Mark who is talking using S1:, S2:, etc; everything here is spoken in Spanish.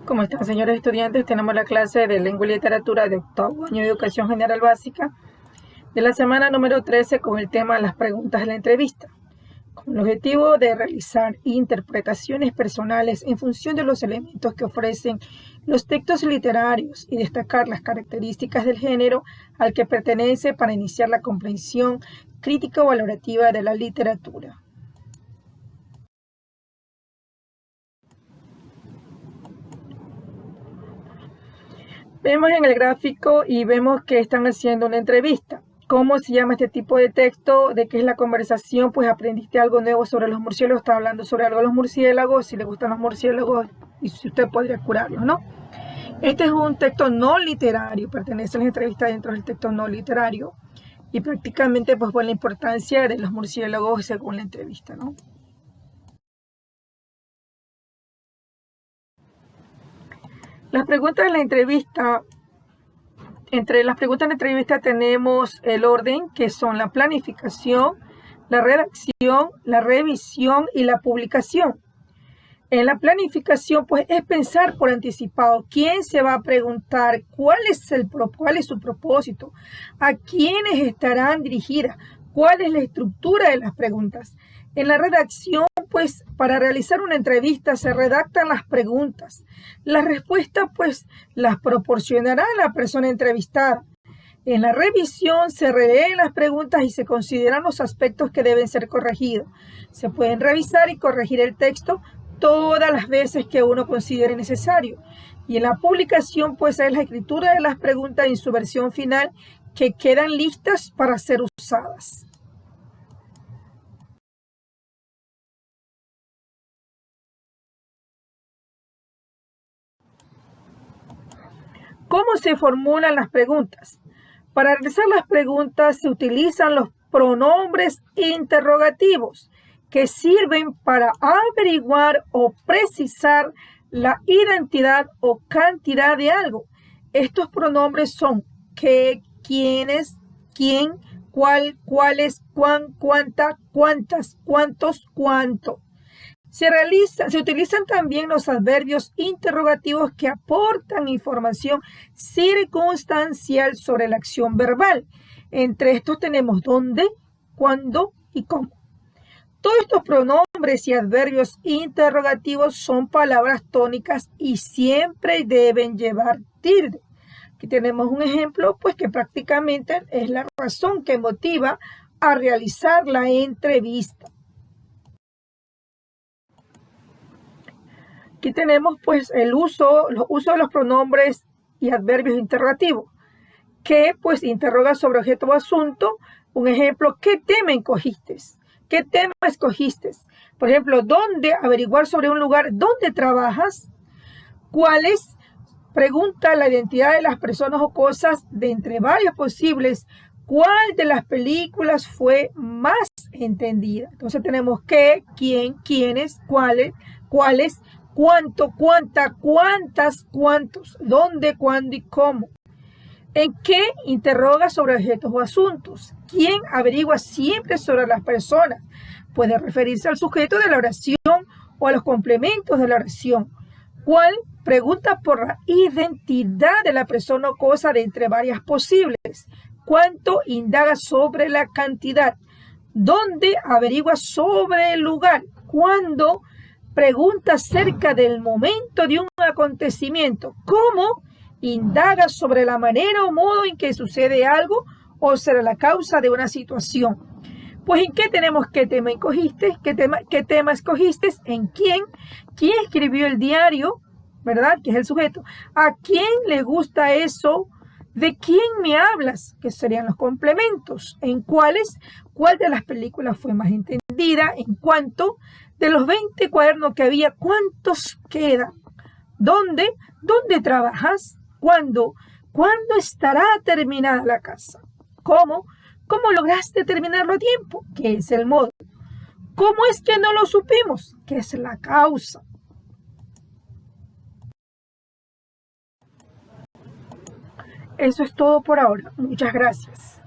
S1: ¿Cómo están, señores estudiantes? Tenemos la clase de Lengua y Literatura de octavo año de Educación General Básica de la semana número 13 con el tema Las preguntas de la entrevista, con el objetivo de realizar interpretaciones personales en función de los elementos que ofrecen los textos literarios y destacar las características del género al que pertenece para iniciar la comprensión crítica o valorativa de la literatura. Vemos en el gráfico y vemos que están haciendo una entrevista. ¿Cómo se llama este tipo de texto? ¿De qué es la conversación? Pues aprendiste algo nuevo sobre los murciélagos. Está hablando sobre algo de los murciélagos, si le gustan los murciélagos y si usted podría curarlos, ¿no? Este es un texto no literario, pertenece a la entrevista dentro del texto no literario y prácticamente pues la importancia de los murciélagos según la entrevista, ¿no? Las preguntas de la entrevista, entre las preguntas de la entrevista tenemos el orden, que son la planificación, la redacción, la revisión y la publicación. En la planificación, pues, es pensar por anticipado quién se va a preguntar, cuál es su propósito, a quiénes estarán dirigidas, cuál es la estructura de las preguntas. En la redacción, pues, para realizar una entrevista se redactan las preguntas. Las respuestas, pues, las proporcionará la persona entrevistada. En la revisión se releen las preguntas y se consideran los aspectos que deben ser corregidos. Se pueden revisar y corregir el texto todas las veces que uno considere necesario. Y en la publicación, pues, es la escritura de las preguntas en su versión final que quedan listas para ser usadas. ¿Cómo se formulan las preguntas? Para realizar las preguntas se utilizan los pronombres interrogativos que sirven para averiguar o precisar la identidad o cantidad de algo. Estos pronombres son qué, quiénes, quién, cuál, cuáles, cuán, cuánta, cuántas, cuántos, cuánto. Se utilizan también los adverbios interrogativos que aportan información circunstancial sobre la acción verbal. Entre estos tenemos dónde, cuándo y cómo. Todos estos pronombres y adverbios interrogativos son palabras tónicas y siempre deben llevar tilde. Aquí tenemos un ejemplo, pues que prácticamente es la razón que motiva a realizar la entrevista. Aquí tenemos pues los usos de los pronombres y adverbios interrogativos, que pues interroga sobre objeto o asunto. Un ejemplo, ¿qué tema escogiste? ¿Qué tema escogiste? Por ejemplo, ¿dónde? Averiguar sobre un lugar. ¿Dónde trabajas? ¿Cuáles? Pregunta la identidad de las personas o cosas de entre varias posibles. ¿Cuál de las películas fue más entendida? Entonces tenemos qué, quién, quiénes, cuáles, cuánto, cuánta, cuántas, cuántos, dónde, cuándo y cómo. ¿En qué? Interroga sobre objetos o asuntos. ¿Quién? Averigua siempre sobre las personas. Puede referirse al sujeto de la oración o a los complementos de la oración. ¿Cuál? Pregunta por la identidad de la persona o cosa de entre varias posibles. ¿Cuánto? Indaga sobre la cantidad. ¿Dónde? Averigua sobre el lugar. ¿Cuándo? Pregunta acerca del momento de un acontecimiento. ¿Cómo? Indaga sobre la manera o modo en que sucede algo o sobre la causa de una situación. Pues ¿en qué tenemos qué tema escogiste? ¿Qué tema escogiste? ¿En quién? ¿Quién escribió el diario? ¿Verdad? Que es el sujeto. ¿A quién le gusta eso? ¿De quién me hablas? Que serían los complementos. ¿En cuáles? ¿Cuál de las películas fue más entendida? ¿En cuánto? De los 20 cuadernos que había, ¿cuántos quedan? ¿Dónde? ¿Dónde trabajas? ¿Cuándo? ¿Cuándo estará terminada la casa? ¿Cómo? ¿Cómo lograste terminarlo a tiempo? ¿Qué es el modo? ¿Cómo es que no lo supimos? ¿Qué es la causa? Eso es todo por ahora. Muchas gracias.